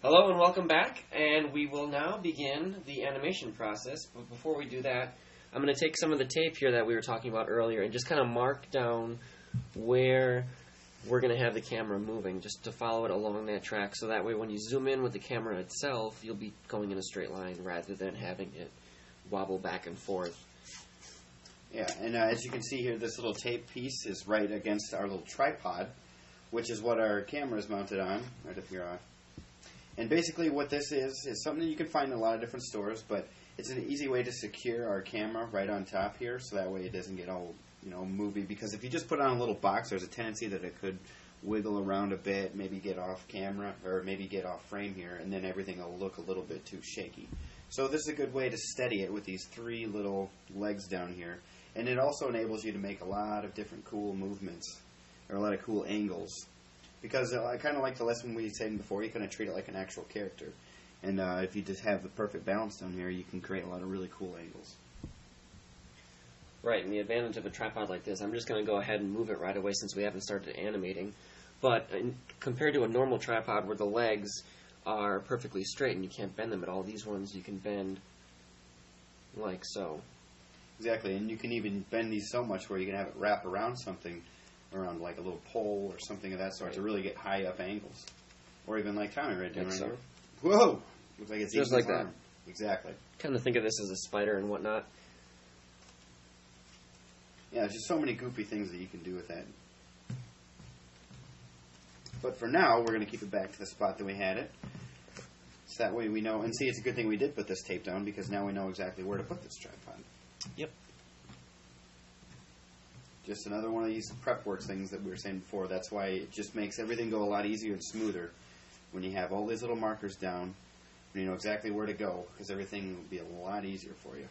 Hello and welcome back, and we will now begin the animation process. But before we do that, I'm going to take some of the tape here that we were talking about earlier and just kind of mark down where we're going to have the camera moving, just to follow it along that track, so that way when you zoom in with the camera itself, you'll be going in a straight line rather than having it wobble back and forth. Yeah, and as you can see here, this little tape piece is right against our little tripod, which is what our camera is mounted on, right up here. And basically what this is something that you can find in a lot of different stores, but it's an easy way to secure our camera right on top here, so that way it doesn't get all, movie. Because if you just put it on a little box, there's a tendency that it could wiggle around a bit, maybe get off camera, or maybe get off frame here, and then everything will look a little bit too shaky. So this is a good way to steady it with these three little legs down here. And it also enables you to make a lot of different cool movements, or a lot of cool angles. Because I kind of like the lesson we said before, you kind of treat it like an actual character. And if you just have the perfect balance down here, you can create a lot of really cool angles. Right, and the advantage of a tripod like this, I'm just going to go ahead and move it right away since we haven't started animating. But compared to a normal tripod where the legs are perfectly straight and you can't bend them at all, these ones you can bend like so. Exactly, and you can even bend these so much where you can have it wrap around something, around like a little pole or something of that sort, to really get high up angles. Or even like Tommy right down right here. Whoa! Looks like it's just like that. Exactly. Kind of think of this as a spider and whatnot. Yeah, there's just so many goofy things that you can do with that. But for now, we're going to keep it back to the spot that we had it. So that way we know. And see, it's a good thing we did put this tape down, because now we know exactly where to put this tripod. Yep. Just another one of these prep work things that we were saying before. That's why it just makes everything go a lot easier and smoother when you have all these little markers down and you know exactly where to go, because everything will be a lot easier for you.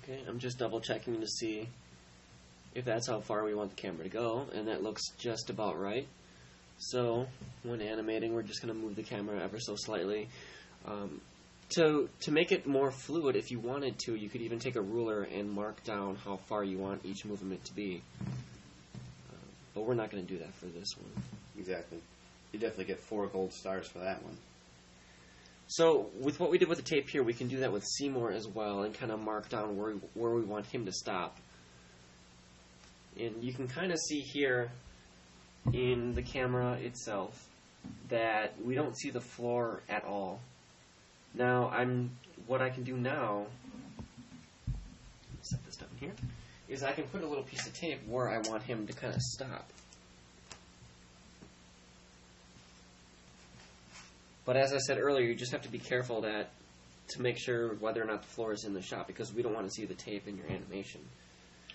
Okay, I'm just double checking to see if that's how far we want the camera to go, and that looks just about right. So when animating, we're just going to move the camera ever so slightly. To make it more fluid, if you wanted to, you could even take a ruler and mark down how far you want each movement to be. But we're not going to do that for this one. Exactly. You definitely get 4 gold stars for that one. So with what we did with the tape here, we can do that with Seymour as well and kind of mark down where we want him to stop. And you can kind of see here in the camera itself that we don't see the floor at all. Now, what I can do now, set this down here, is I can put a little piece of tape where I want him to kind of stop. But as I said earlier, you just have to be careful to make sure whether or not the floor is in the shot, because we don't want to see the tape in your animation.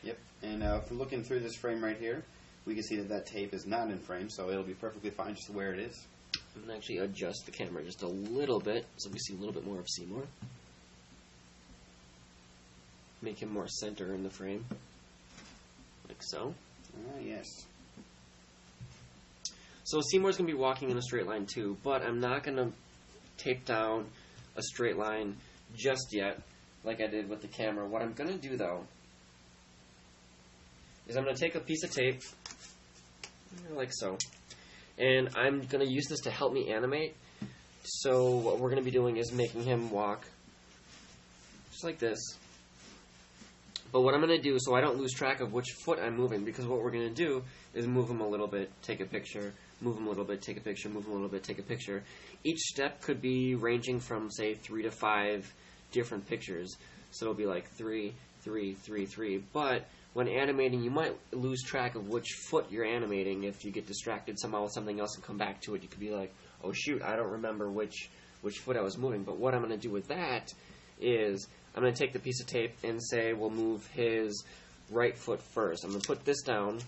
Yep, and if we're looking through this frame right here, we can see that tape is not in frame, so it'll be perfectly fine just where it is. I'm going to actually adjust the camera just a little bit so we see a little bit more of Seymour. Make him more center in the frame, like so. Yes. So Seymour's going to be walking in a straight line too, but I'm not going to tape down a straight line just yet like I did with the camera. What I'm going to do, though, is I'm going to take a piece of tape, like so, and I'm going to use this to help me animate. So what we're going to be doing is making him walk just like this. But what I'm going to do, so I don't lose track of which foot I'm moving, because what we're going to do is move him a little bit, take a picture, move him a little bit, take a picture, move him a little bit, take a picture. Each step could be ranging from, say, 3 to 5 different pictures. So it'll be like 3, 3, 3, 3. But when animating, you might lose track of which foot you're animating if you get distracted somehow with something else and come back to it. You could be like, oh shoot, I don't remember which foot I was moving. But what I'm going to do with that is I'm going to take the piece of tape and say we'll move his right foot first. I'm going to put this down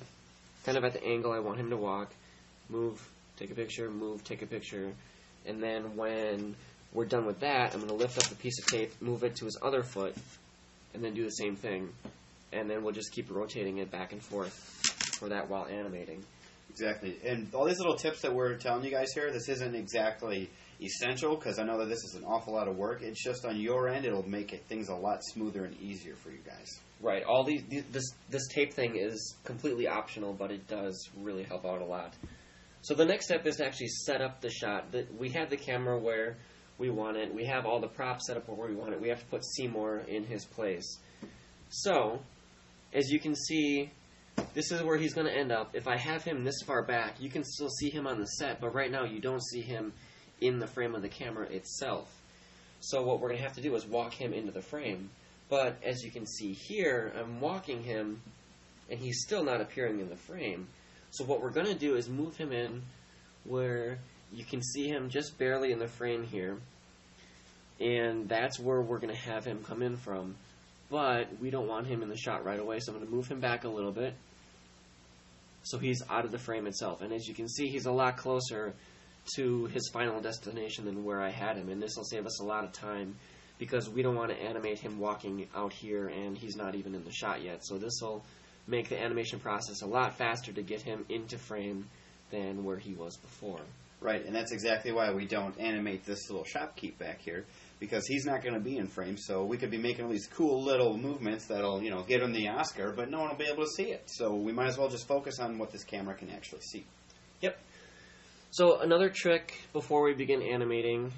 kind of at the angle I want him to walk. Move, take a picture, move, take a picture. And then when we're done with that, I'm going to lift up the piece of tape, move it to his other foot, and then do the same thing. And then we'll just keep rotating it back and forth for that while animating. Exactly. And all these little tips that we're telling you guys here, this isn't exactly essential, because I know that this is an awful lot of work. It's just on your end, it'll make things a lot smoother and easier for you guys. Right. This tape thing is completely optional, but it does really help out a lot. So the next step is to actually set up the shot. We have the camera where we want it. We have all the props set up where we want it. We have to put Seymour in his place. So, as you can see, this is where he's going to end up. If I have him this far back, you can still see him on the set, but right now you don't see him in the frame of the camera itself. So what we're going to have to do is walk him into the frame. But as you can see here, I'm walking him, and he's still not appearing in the frame. So what we're going to do is move him in where you can see him just barely in the frame here. And that's where we're going to have him come in from. But we don't want him in the shot right away, so I'm going to move him back a little bit so he's out of the frame itself. And as you can see, he's a lot closer to his final destination than where I had him. And this will save us a lot of time because we don't want to animate him walking out here and he's not even in the shot yet. So this will make the animation process a lot faster to get him into frame than where he was before. Right, and that's exactly why we don't animate this little shopkeep back here, because he's not going to be in frame, so we could be making all these cool little movements that'll, get him the Oscar, but no one will be able to see it. So we might as well just focus on what this camera can actually see. Yep. So another trick before we begin animating,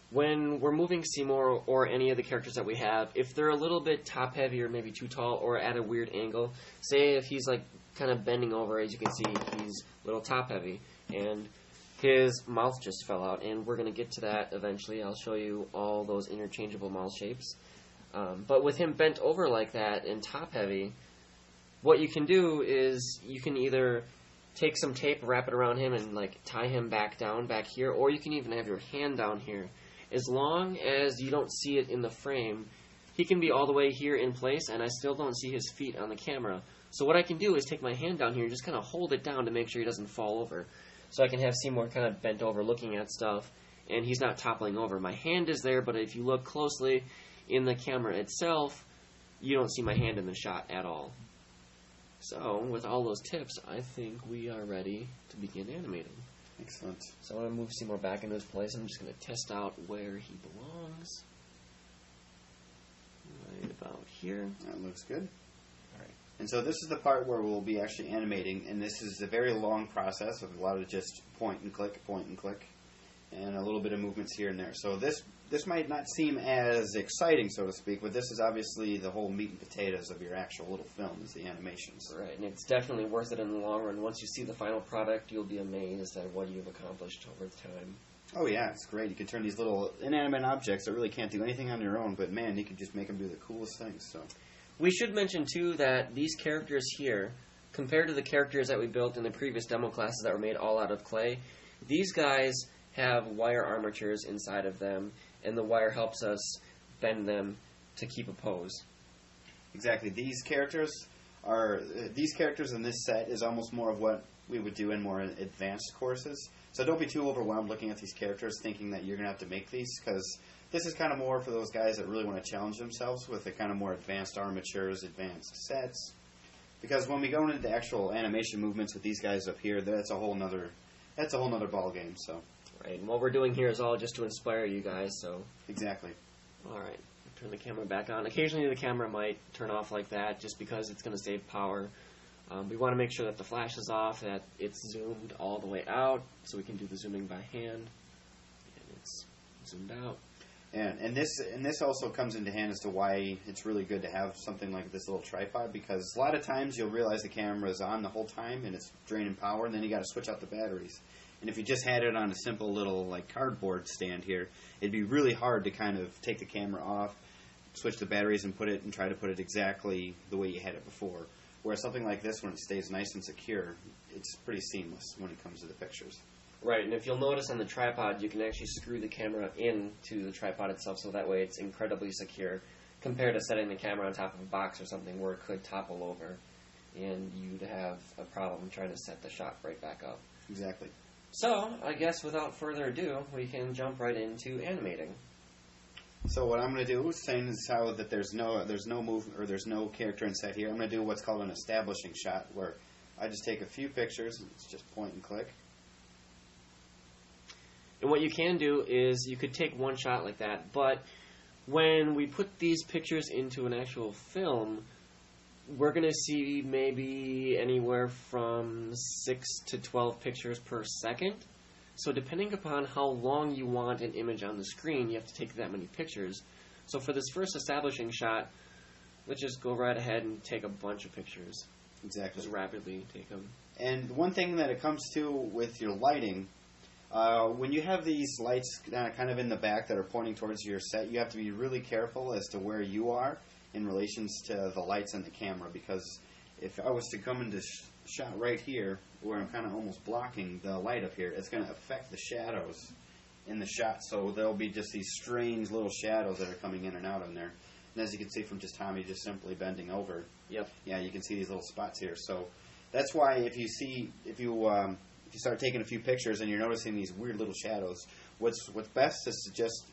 when we're moving Seymour or any of the characters that we have, if they're a little bit top-heavy or maybe too tall or at a weird angle, say if he's like kind of bending over, as you can see, he's a little top-heavy, and his mouth just fell out, and we're going to get to that eventually. I'll show you all those interchangeable mouth shapes. But with him bent over like that and top-heavy, what you can do is you can either take some tape, wrap it around him, and like tie him back down back here, or you can even have your hand down here. As long as you don't see it in the frame, he can be all the way here in place, and I still don't see his feet on the camera. So what I can do is take my hand down here and just kind of hold it down to make sure he doesn't fall over. So I can have Seymour kind of bent over looking at stuff, and he's not toppling over. My hand is there, but if you look closely in the camera itself, you don't see my hand in the shot at all. So with all those tips, I think we are ready to begin animating. Excellent. So I'm going to move Seymour back into his place. I'm just going to test out where he belongs. Right about here. That looks good. All right. And so this is the part where we'll be actually animating, and this is a very long process of a lot of just point and click, and a little bit of movements here and there. So this might not seem as exciting, so to speak, but this is obviously the whole meat and potatoes of your actual little film, is the animations. Right, and it's definitely worth it in the long run. Once you see the final product, you'll be amazed at what you've accomplished over time. Oh yeah, it's great. You can turn these little inanimate objects that really can't do anything on their own, but man, you can just make them do the coolest things. So we should mention, too, that these characters here, compared to the characters that we built in the previous demo classes that were made all out of clay, these guys have wire armatures inside of them, and the wire helps us bend them to keep a pose. Exactly. These characters in this set is almost more of what we would do in more advanced courses. So don't be too overwhelmed looking at these characters thinking that you're going to have to make these, because this is kind of more for those guys that really want to challenge themselves with the kind of more advanced armatures, advanced sets. Because when we go into the actual animation movements with these guys up here, that's a whole nother ball game. So. Right, and what we're doing here is all just to inspire you guys, so... Exactly. All right, turn the camera back on. Occasionally the camera might turn off like that just because it's going to save power. We want to make sure that the flash is off, that it's zoomed all the way out, so we can do the zooming by hand. And it's zoomed out. And this also comes into hand as to why it's really good to have something like this little tripod, because a lot of times you'll realize the camera is on the whole time and it's draining power, and then you got to switch out the batteries. And if you just had it on a simple little like cardboard stand here, it'd be really hard to kind of take the camera off, switch the batteries, and try to put it exactly the way you had it before. Whereas something like this, when it stays nice and secure, it's pretty seamless when it comes to the pictures. Right, and if you'll notice on the tripod, you can actually screw the camera into the tripod itself, so that way it's incredibly secure, compared to setting the camera on top of a box or something where it could topple over, and you'd have a problem trying to set the shot right back up. Exactly. So, I guess without further ado, we can jump right into animating. So what I'm going to do, saying is how that there's no movement or there's no character in set here, I'm going to do what's called an establishing shot, where I just take a few pictures, and it's just point and click. And what you can do is you could take one shot like that, but when we put these pictures into an actual film, we're going to see maybe anywhere from 6 to 12 pictures per second. So depending upon how long you want an image on the screen, you have to take that many pictures. So for this first establishing shot, let's just go right ahead and take a bunch of pictures. Exactly. Just rapidly take them. And one thing that it comes to with your lighting, when you have these lights kind of in the back that are pointing towards your set, you have to be really careful as to where you are in relations to the lights and the camera, because if I was to come into shot right here, where I'm kind of almost blocking the light up here, it's going to affect the shadows in the shot, so there'll be just these strange little shadows that are coming in and out in there. And as you can see from just Tommy just simply bending over, Yep. yeah, you can see these little spots here. So that's why if you start taking a few pictures and you're noticing these weird little shadows, what's best is to just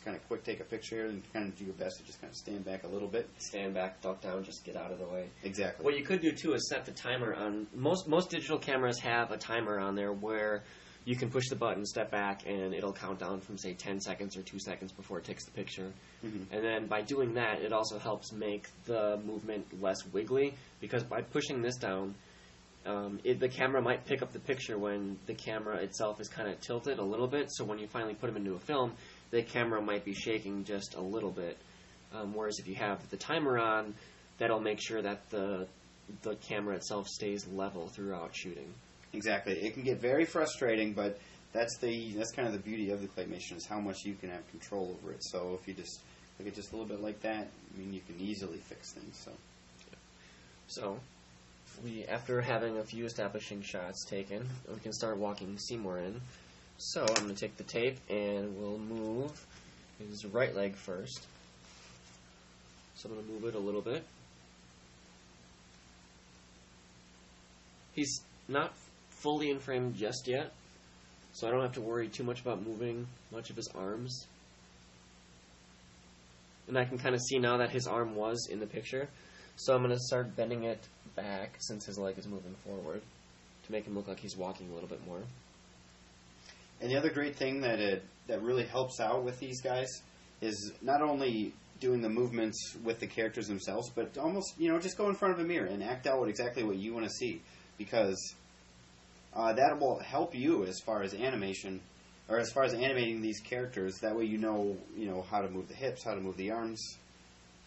kind of quick take a picture and kind of do your best to just kind of stand back a little bit. Stand back, duck down, just get out of the way. Exactly. What you could do too is set the timer on. Most digital cameras have a timer on there where you can push the button, step back, and it'll count down from, say, 10 seconds or 2 seconds before it takes the picture. Mm-hmm. And then by doing that, it also helps make the movement less wiggly, because by pushing this down, the camera might pick up the picture when the camera itself is kind of tilted a little bit, so when you finally put them into a film, the camera might be shaking just a little bit. Whereas if you have the timer on, that'll make sure that the camera itself stays level throughout shooting. Exactly. It can get very frustrating, but that's kind of the beauty of the Claymation, is how much you can have control over it. So if you just look at just a little bit like that, I mean, you can easily fix things. So after having a few establishing shots taken, we can start walking Seymour in. So I'm going to take the tape and we'll move his right leg first. So I'm going to move it a little bit. He's not fully in frame just yet, so I don't have to worry too much about moving much of his arms. And I can kind of see now that his arm was in the picture, so I'm going to start bending it back since his leg is moving forward to make him look like he's walking a little bit more. And the other great thing that really helps out with these guys is not only doing the movements with the characters themselves, but almost, just go in front of a mirror and act out exactly what you want to see, because that will help you as far as animation, or as far as animating these characters. That way you know how to move the hips, how to move the arms.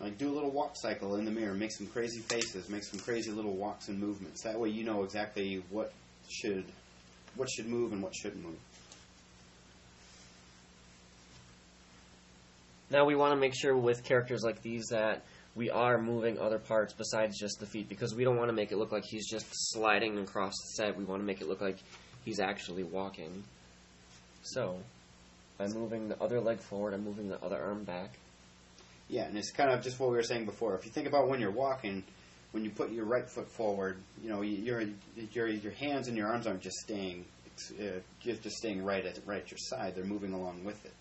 Like, do a little walk cycle in the mirror, make some crazy faces, make some crazy little walks and movements. That way you know exactly what should move and what shouldn't move. Now we want to make sure with characters like these that we are moving other parts besides just the feet, because we don't want to make it look like he's just sliding across the set. We want to make it look like he's actually walking. So, by moving the other leg forward, I'm moving the other arm back. Yeah, and it's kind of just what we were saying before. If you think about when you're walking, when you put your right foot forward, your hands and your arms aren't just staying right at your side. They're moving along with it.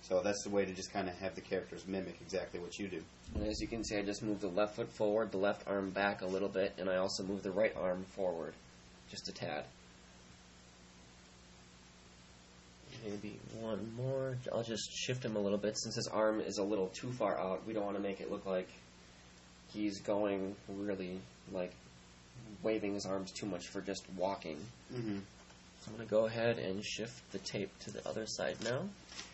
So that's the way to just kind of have the characters mimic exactly what you do. And as you can see, I just moved the left foot forward, the left arm back a little bit, and I also moved the right arm forward, just a tad. Maybe one more. I'll just shift him a little bit. Since his arm is a little too far out, we don't want to make it look like he's going really, like, waving his arms too much for just walking. Mm-hmm. So I'm going to go ahead and shift the tape to the other side now.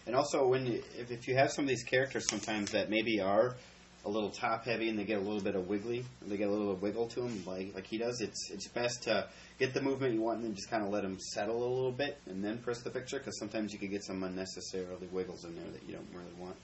And also, if you have some of these characters sometimes that maybe are a little top heavy and they get a little bit of wiggly, they get a little wiggle to them like he does, it's best to get the movement you want and then just kind of let them settle a little bit and then press the picture, because sometimes you could get some unnecessarily wiggles in there that you don't really want.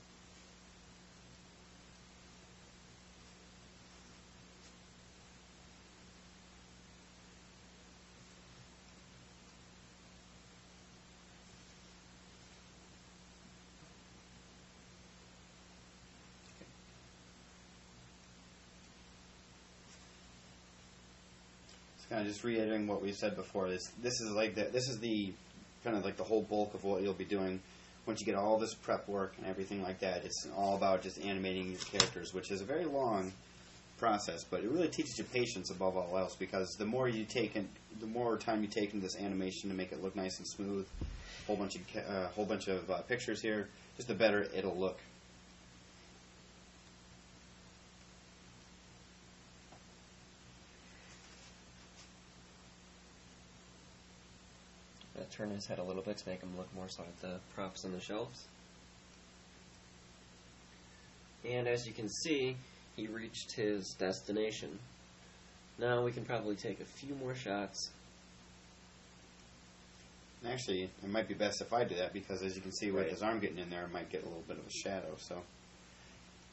Kind of just reiterating what we said before. This is the kind of like the whole bulk of what you'll be doing once you get all this prep work and everything like that. It's all about just animating your characters, which is a very long process, but it really teaches you patience above all else, because the more time you take in this animation to make it look nice and smooth, whole bunch of pictures here, just the better it'll look. turn his head a little bit to make him look more so at the props on the shelves. And as you can see, he reached his destination. Now we can probably take a few more shots. Actually, it might be best if I do that, because as you can see with his arm getting in there, it might get a little bit of a shadow. So,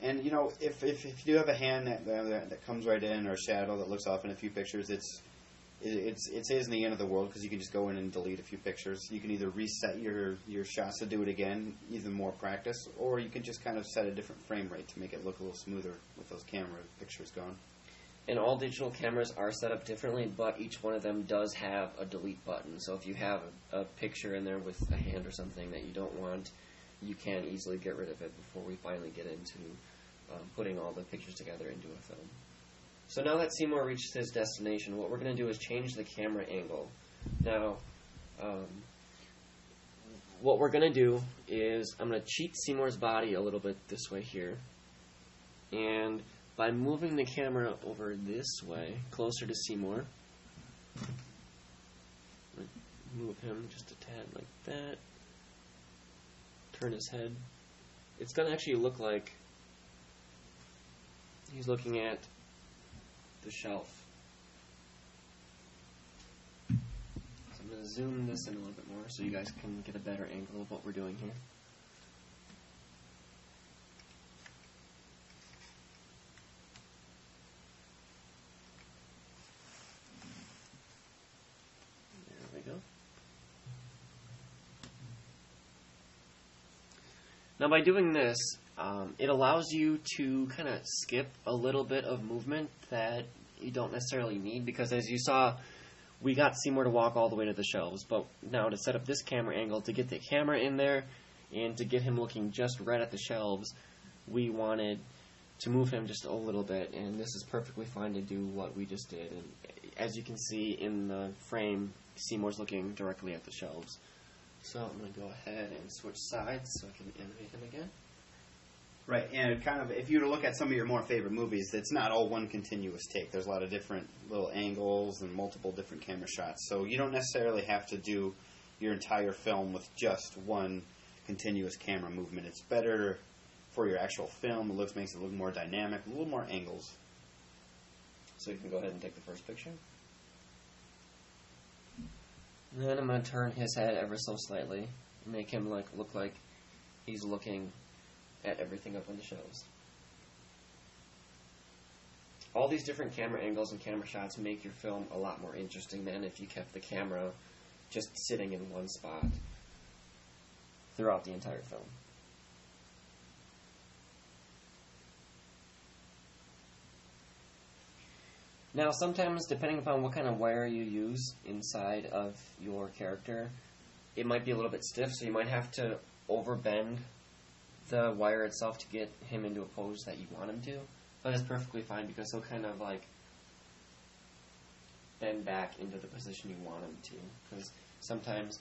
and you know, if you do have a hand that comes right in, or a shadow that looks off in a few pictures, it isn't the end of the world, because you can just go in and delete a few pictures. You can either reset your shots to do it again, even more practice, or you can just kind of set a different frame rate to make it look a little smoother with those camera pictures gone. And all digital cameras are set up differently, but each one of them does have a delete button. So if you have a picture in there with a hand or something that you don't want, you can easily get rid of it before we finally get into putting all the pictures together into a film. So now that Seymour reached his destination, what we're going to do is change the camera angle. Now, what we're going to do is I'm going to cheat Seymour's body a little bit this way here. And by moving the camera over this way, closer to Seymour, move him just a tad like that, turn his head, it's going to actually look like he's looking at the shelf. So I'm going to zoom this in a little bit more so you guys can get a better angle of what we're doing here. Now by doing this, it allows you to kind of skip a little bit of movement that you don't necessarily need, because as you saw, we got Seymour to walk all the way to the shelves, but now to set up this camera angle, to get the camera in there, and to get him looking just right at the shelves, we wanted to move him just a little bit, and this is perfectly fine to do what we just did. And as you can see in the frame, Seymour's looking directly at the shelves. So I'm going to go ahead and switch sides so I can animate him again. Right, and kind of, if you were to look at some of your more favorite movies, it's not all one continuous take. There's a lot of different little angles and multiple different camera shots. So you don't necessarily have to do your entire film with just one continuous camera movement. It's better for your actual film. It makes it look more dynamic, a little more angles. So you can go ahead and take the first picture. And then I'm going to turn his head ever so slightly, make him look like he's looking at everything up on the shelves. All these different camera angles and camera shots make your film a lot more interesting than if you kept the camera just sitting in one spot throughout the entire film. Now, sometimes, depending upon what kind of wire you use inside of your character, it might be a little bit stiff, so you might have to overbend the wire itself to get him into a pose that you want him to. But it's perfectly fine, because he'll kind of bend back into the position you want him to. Because sometimes,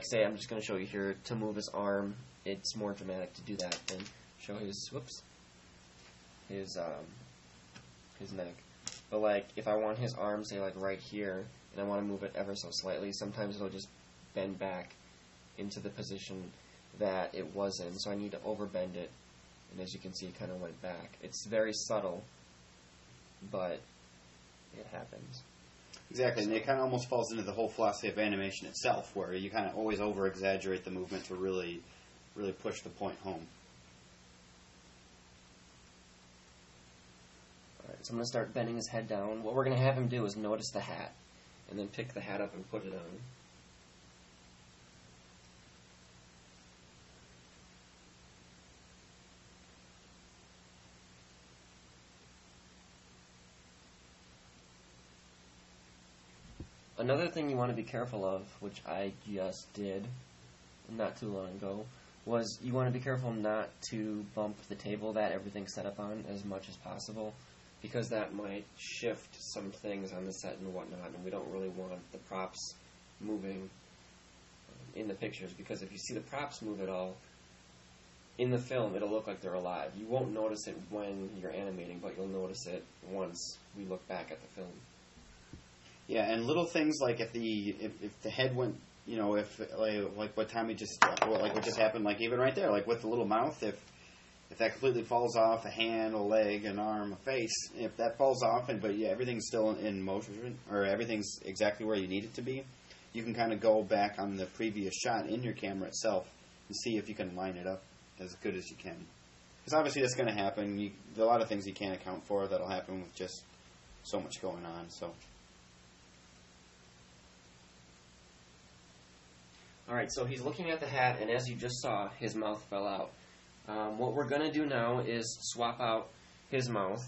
say, I'm just going to show you here, to move his arm, it's more dramatic to do that than show his neck. But if I want his arm, say right here, and I want to move it ever so slightly, sometimes it'll just bend back into the position that it was in. So I need to overbend it, and as you can see, it kind of went back. It's very subtle, but it happens. Exactly, and it kind of almost falls into the whole philosophy of animation itself, where you kind of always over-exaggerate the movement to really push the point home. So I'm going to start bending his head down. What we're going to have him do is notice the hat, and then pick the hat up and put it on. Another thing you want to be careful of, which I just did not too long ago, was you want to be careful not to bump the table that everything's set up on as much as possible, because that might shift some things on the set and whatnot, and we don't really want the props moving in the pictures, because if you see the props move at all in the film, it'll look like they're alive. You won't notice it when you're animating, but you'll notice it once we look back at the film. Yeah, and little things like if the head went you know, if like what Tommy just like what just happened, like even right there, like with the little mouth, if that completely falls off, a hand, a leg, an arm, a face, if that falls off, but yeah, everything's still in motion, or everything's exactly where you need it to be, you can kind of go back on the previous shot in your camera itself and see if you can line it up as good as you can. Because obviously that's going to happen. There are a lot of things you can't account for that'll happen with just so much going on. So. All right, so he's looking at the hat, and as you just saw, his mouth fell out. What we're going to do now is swap out his mouth.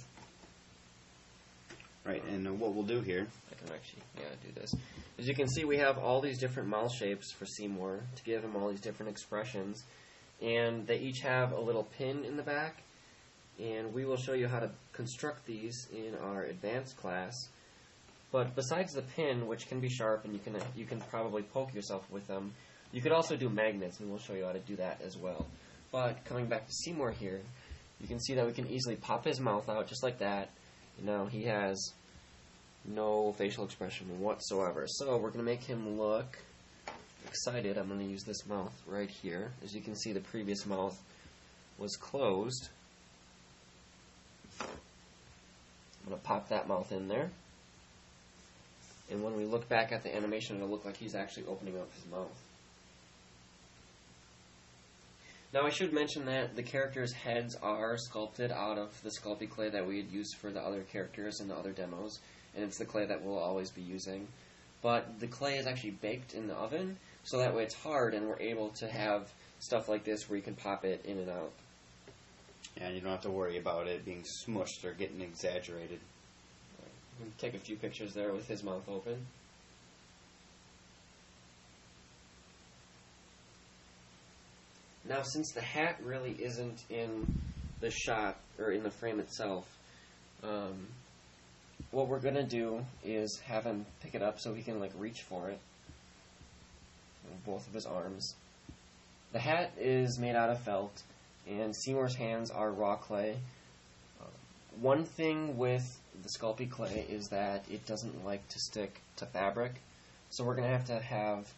Right, and what we'll do here... I can actually, do this. As you can see, we have all these different mouth shapes for Seymour to give him all these different expressions. And they each have a little pin in the back. And we will show you how to construct these in our advanced class. But besides the pin, which can be sharp and you can probably poke yourself with them, you could also do magnets, and we'll show you how to do that as well. But coming back to Seymour here, you can see that we can easily pop his mouth out just like that. And now he has no facial expression whatsoever. So we're going to make him look excited. I'm going to use this mouth right here. As you can see, the previous mouth was closed. I'm going to pop that mouth in there. And when we look back at the animation, it'll look like he's actually opening up his mouth. Now I should mention that the characters' heads are sculpted out of the Sculpey clay that we had used for the other characters in the other demos, and it's the clay that we'll always be using. But the clay is actually baked in the oven, so that way it's hard and we're able to have stuff like this where you can pop it in and out. Yeah, and you don't have to worry about it being smushed or getting exaggerated. We can take a few pictures there with his mouth open. Now, since the hat really isn't in the shot, or in the frame itself, what we're going to do is have him pick it up so he can, like, reach for it with both of his arms. The hat is made out of felt, and Seymour's hands are raw clay. One thing with the Sculpey clay is that it doesn't like to stick to fabric, so we're going to have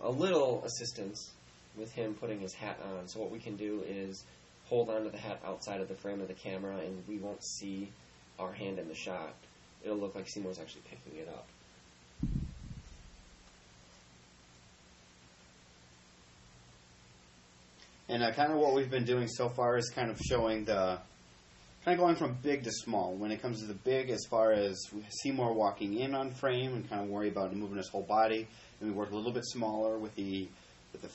a little assistance with him putting his hat on. So what we can do is hold onto the hat outside of the frame of the camera, and we won't see our hand in the shot. It'll look like Seymour's actually picking it up. And kind of what we've been doing so far is kind of showing the... kind of going from big to small. When it comes to the big, as far as Seymour walking in on frame and kind of worry about moving his whole body, and we work a little bit smaller with the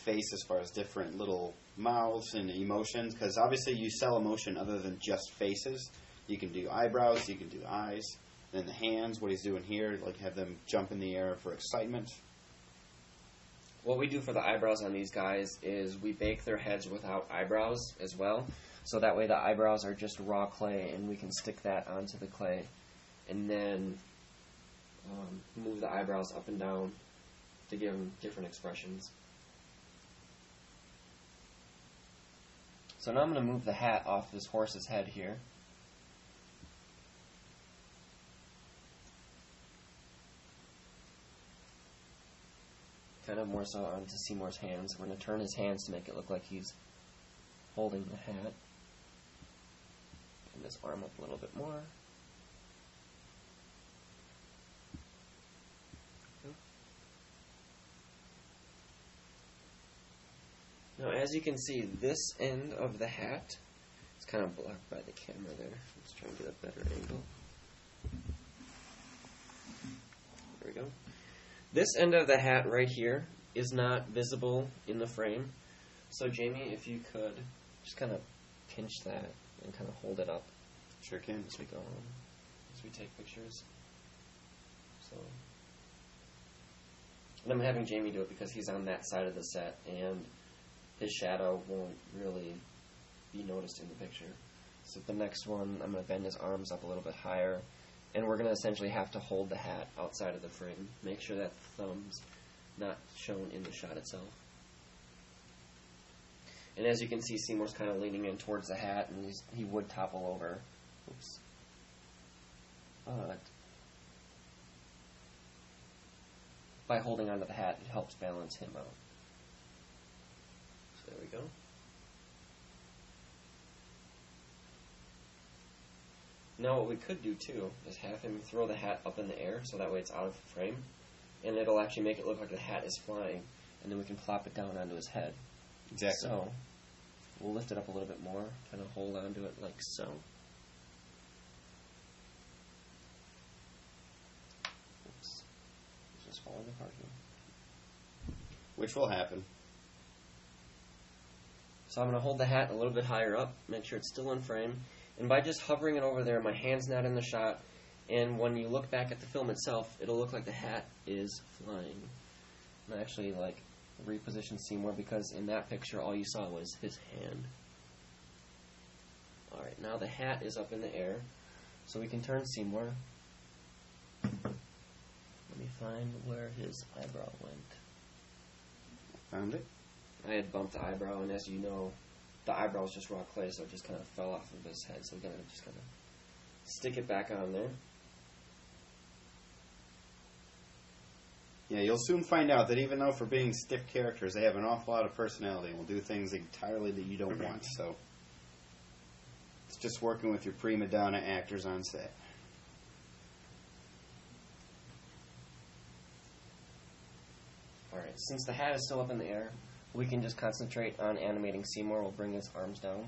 face as far as different little mouths and emotions, because obviously you sell emotion other than just faces. You can do eyebrows, you can do eyes, and then the hands, what he's doing here, like have them jump in the air for excitement. What we do for the eyebrows on these guys is we bake their heads without eyebrows as well, so that way the eyebrows are just raw clay, and we can stick that onto the clay and then move the eyebrows up and down to give them different expressions. So now I'm going to move the hat off this horse's head here. Kind of more so onto Seymour's hands. We're going to turn his hands to make it look like he's holding the hat. Turn this arm up a little bit more. Now, as you can see, this end of the hat is kind of blocked by the camera there. Let's try and get a better angle. There we go. This end of the hat right here is not visible in the frame. So, Jamie, if you could just kind of pinch that and kind of hold it up. Sure can. As we go on, as we take pictures. So, and I'm having Jamie do it because he's on that side of the set, and his shadow won't really be noticed in the picture. So the next one, I'm going to bend his arms up a little bit higher, and we're going to essentially have to hold the hat outside of the frame. Make sure that the thumb's not shown in the shot itself. And as you can see, Seymour's kind of leaning in towards the hat, and he would topple over. Oops. But by holding onto the hat, it helps balance him out. So there we go. Now what we could do too is have him throw the hat up in the air so that way it's out of frame, and it'll actually make it look like the hat is flying, and then we can plop it down onto his head. Exactly. So we'll lift it up a little bit more, kind of hold onto it like so. Oops. It's just falling apart here. Which will happen. So I'm going to hold the hat a little bit higher up, make sure it's still in frame. And by just hovering it over there, my hand's not in the shot. And when you look back at the film itself, it'll look like the hat is flying. And I actually reposition Seymour because in that picture all you saw was his hand. Alright, now the hat is up in the air. So we can turn Seymour. Let me find where his eyebrow went. Found it. I had bumped the eyebrow, and as you know, the eyebrow is just raw clay, so it just kind of fell off of his head. So we're going to just kind of stick it back on there. Yeah, you'll soon find out that even though for being stiff characters, they have an awful lot of personality and will do things entirely that you don't want. So it's just working with your prima donna actors on set. Alright, since the hat is still up in the air, we can just concentrate on animating Seymour. We'll bring his arms down.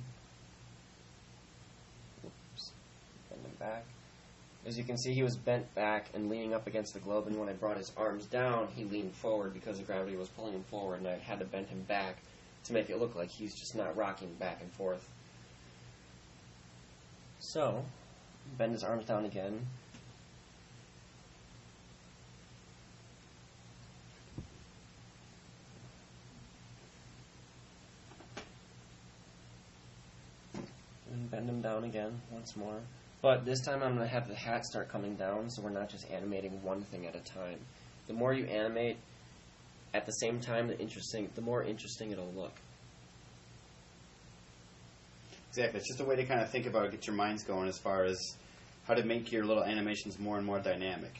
Oops. Bend him back. As you can see, he was bent back and leaning up against the globe, and when I brought his arms down, he leaned forward because the gravity was pulling him forward, and I had to bend him back to make it look like he's just not rocking back and forth. So, bend his arms down again. And bend him down again once more. But this time I'm going to have the hat start coming down, so we're not just animating one thing at a time. The more you animate at the same time, the more interesting it'll look. Exactly. It's just a way to kind of think about it, get your minds going as far as how to make your little animations more and more dynamic.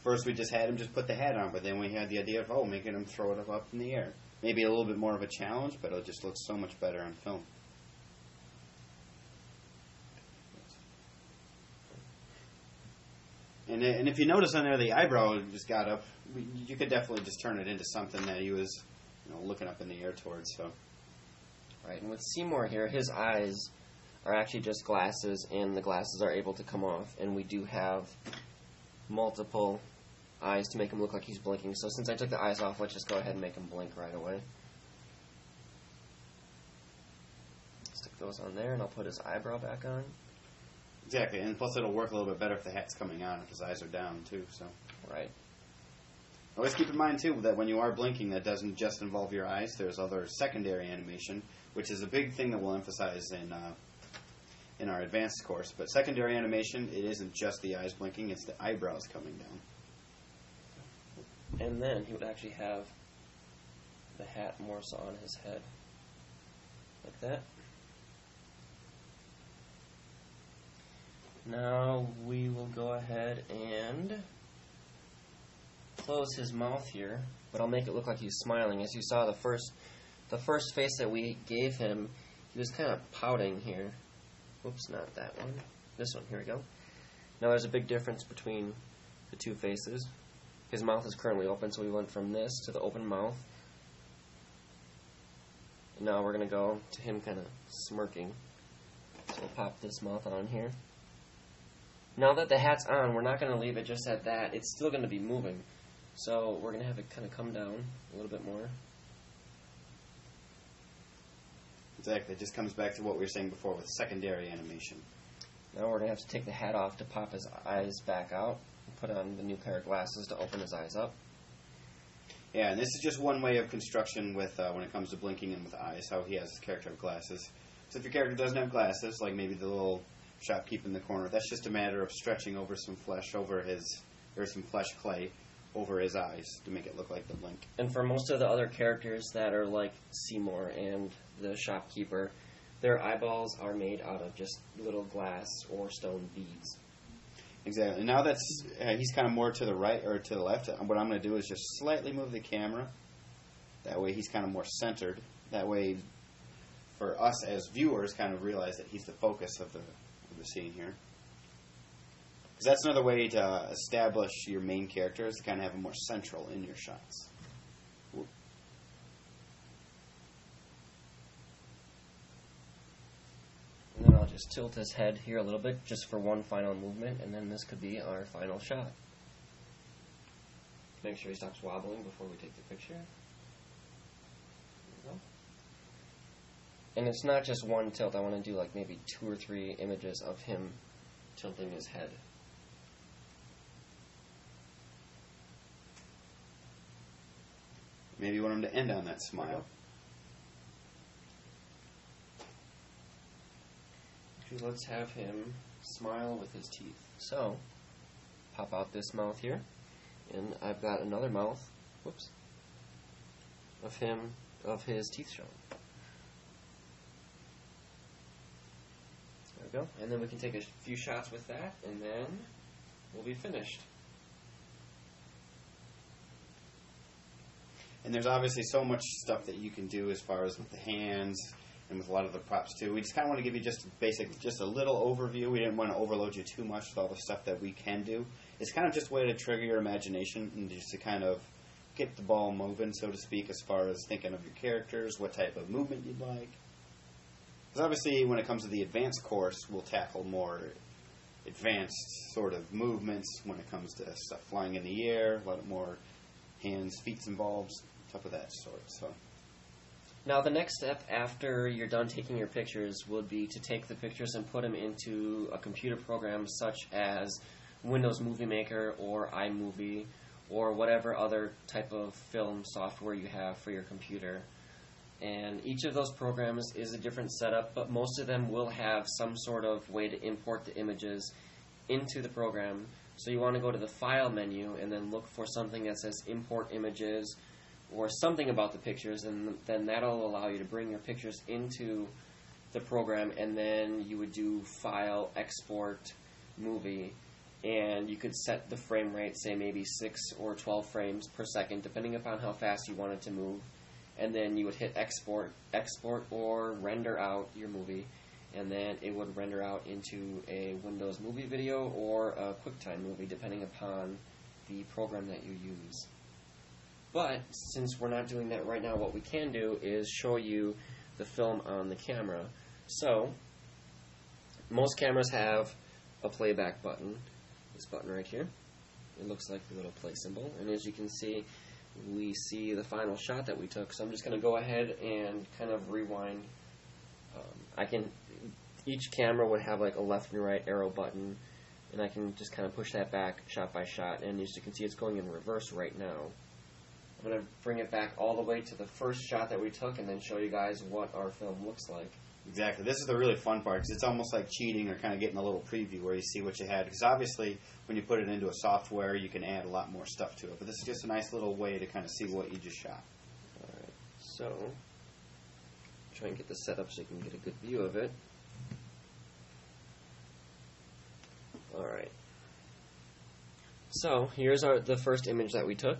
First we just had him just put the hat on, but then we had the idea of, making him throw it up in the air. Maybe a little bit more of a challenge, but it'll just look so much better on film. And if you notice on there the eyebrow just got up, you could definitely just turn it into something that he was looking up in the air towards. So, right, and with Seymour here, his eyes are actually just glasses, and the glasses are able to come off, and we do have multiple eyes to make him look like he's blinking. So since I took the eyes off, let's just go ahead and make him blink right away. Stick those on there, and I'll put his eyebrow back on. Exactly, and plus it'll work a little bit better if the hat's coming on, if his eyes are down too. So, right. Always keep in mind too that when you are blinking, that doesn't just involve your eyes. There's other secondary animation, which is a big thing that we'll emphasize in our advanced course. But secondary animation, it isn't just the eyes blinking; it's the eyebrows coming down. And then he would actually have the hat more so on his head, like that. Now we will go ahead and close his mouth here, but I'll make it look like he's smiling. As you saw, the first face that we gave him, he was kind of pouting here. Whoops, not that one. This one, here we go. Now there's a big difference between the two faces. His mouth is currently open, so we went from this to the open mouth. And now we're going to go to him kind of smirking. So we'll pop this mouth on here. Now that the hat's on, we're not going to leave it just at that. It's still going to be moving. So we're going to have it kind of come down a little bit more. Exactly. It just comes back to what we were saying before with secondary animation. Now we're going to have to take the hat off to pop his eyes back out. And put on the new pair of glasses to open his eyes up. Yeah, and this is just one way of construction with when it comes to blinking and with eyes, how he has his character have glasses. So if your character doesn't have glasses, like maybe the little shopkeep in the corner, that's just a matter of stretching over some flesh some flesh clay over his eyes to make it look like the blink. And for most of the other characters that are like Seymour and the shopkeeper, their eyeballs are made out of just little glass or stone beads. Exactly. Now that's he's kind of more to the right or to the left. What I'm going to do is just slightly move the camera. That way he's kind of more centered. That way, for us as viewers, kind of realize that he's the focus of the scene here. Because that's another way to establish your main character, is to kind of have him more central in your shots. And then I'll just tilt his head here a little bit just for one final movement, and then this could be our final shot. Make sure he stops wobbling before we take the picture. There we go. And it's not just one tilt. I want to do like maybe 2 or 3 images of him tilting his head. Maybe you want him to end on that smile. Actually, let's have him smile with his teeth. So, pop out this mouth here, and I've got another mouth, whoops, of his teeth showing. There we go. And then we can take a few shots with that, and then we'll be finished. And there's obviously so much stuff that you can do as far as with the hands and with a lot of the props too. We just kind of want to give you just a little overview. We didn't want to overload you too much with all the stuff that we can do. It's kind of just a way to trigger your imagination and just to kind of get the ball moving, so to speak, as far as thinking of your characters, what type of movement you'd like. Because obviously when it comes to the advanced course, we'll tackle more advanced sort of movements when it comes to stuff flying in the air, a lot more hands, feet involved, stuff of that sort. So now the next step after you're done taking your pictures would be to take the pictures and put them into a computer program such as Windows Movie Maker or iMovie or whatever other type of film software you have for your computer. And each of those programs is a different setup, but most of them will have some sort of way to import the images into the program. So you want to go to the File menu and then look for something that says Import Images or something about the pictures, and then that'll allow you to bring your pictures into the program, and then you would do File, Export, Movie, and you could set the frame rate, say maybe 6 or 12 frames per second, depending upon how fast you want it to move, and then you would hit Export, or Render out your movie, and then it would render out into a Windows Movie Video or a QuickTime movie, depending upon the program that you use. But since we're not doing that right now, what we can do is show you the film on the camera. So, most cameras have a playback button, this button right here. It looks like the little play symbol, and as you can see, we see the final shot that we took. So I'm just going to go ahead and kind of rewind. Each camera would have like a left and right arrow button, and I can just kind of push that back shot by shot, and as you can see, it's going in reverse right now. I'm going to bring it back all the way to the first shot that we took and then show you guys what our film looks like. exactly. This is the really fun part, because it's almost like cheating or kind of getting a little preview where you see what you had. Because obviously, when you put it into a software, you can add a lot more stuff to it. But this is just a nice little way to kind of see what you just shot. Alright, so try and get this set up so you can get a good view of it. Alright. So, here's the first image that we took.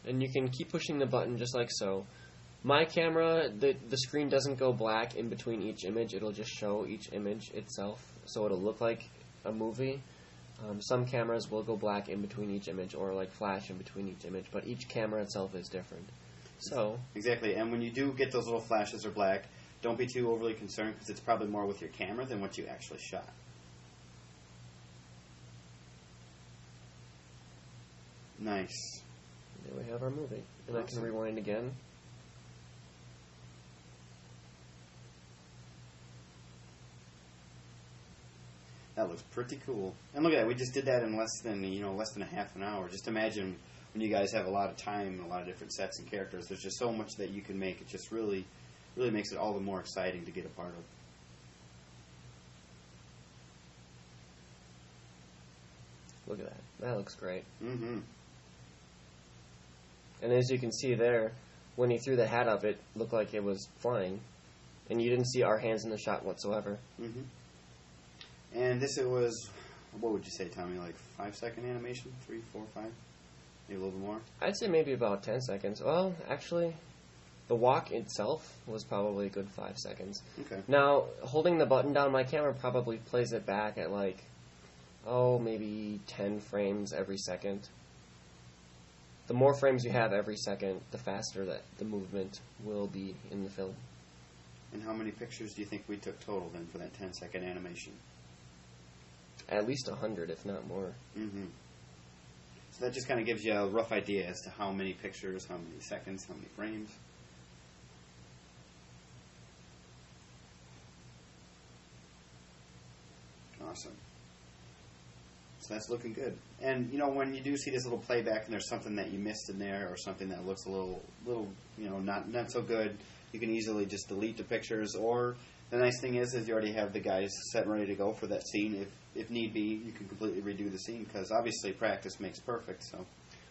And you can keep pushing the button just like so. My camera, the screen doesn't go black in between each image. It'll just show each image itself, so it'll look like a movie. Some cameras will go black in between each image or like flash in between each image, but each camera itself is different. So exactly, and when you do get those little flashes or black, don't be too overly concerned, because it's probably more with your camera than what you actually shot. Nice. There we have our movie. And Awesome. I can rewind again. That looks pretty cool. And look at that, we just did that in less than a half an hour. Just imagine when you guys have a lot of time and a lot of different sets and characters, there's just so much that you can make. It just really makes it all the more exciting to get a part of. Look at that. That looks great. Mm-hmm. And as you can see there, when he threw the hat up, it looked like it was flying. And you didn't see our hands in the shot whatsoever. Mm-hmm. And this, it was what would you say, Tommy? Like 5-second animation? 3, 4, 5? Maybe a little bit more? I'd say maybe about 10 seconds. Well, actually, the walk itself was probably a good 5 seconds. Okay. Now, holding the button down, my camera probably plays it back at like, maybe 10 frames every second. The more frames you have every second, the faster that the movement will be in the film. And how many pictures do you think we took total then for that 10-second animation? At least 100, if not more. Mm-hmm. So that just kind of gives you a rough idea as to how many pictures, how many seconds, how many frames. Awesome. So that's looking good. And, when you do see this little playback and there's something that you missed in there or something that looks a little not so good, you can easily just delete the pictures. Or the nice thing is you already have the guys set and ready to go for that scene. If need be, you can completely redo the scene because obviously practice makes perfect. So.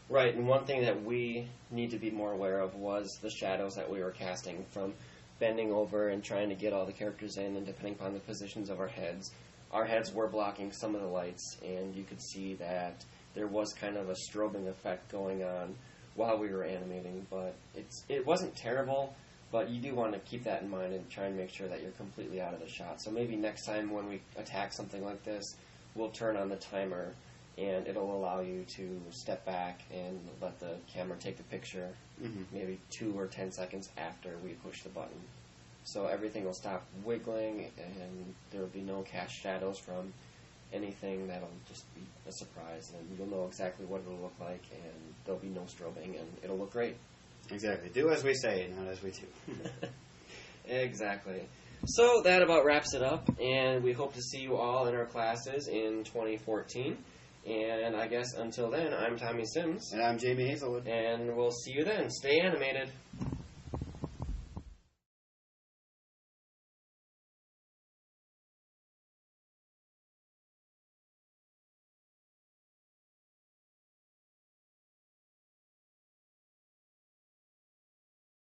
Right, and one thing that we need to be more aware of was the shadows that we were casting from bending over and trying to get all the characters in, and depending upon the positions of our heads were blocking some of the lights, and you could see that there was kind of a strobing effect going on while we were animating, but it wasn't terrible, but you do want to keep that in mind and try and make sure that you're completely out of the shot. So maybe next time when we attack something like this, we'll turn on the timer, and it'll allow you to step back and let the camera take the picture maybe 2 or 10 seconds after we push the button. So everything will stop wiggling, and there will be no cast shadows from anything. That'll just be a surprise, and you'll know exactly what it'll look like, and there'll be no strobing, and it'll look great. Exactly. Do as we say, not as we do. Exactly. So that about wraps it up, and we hope to see you all in our classes in 2014. And I guess until then, I'm Tommy Sims. And I'm Jamie Hazelwood. And we'll see you then. Stay animated.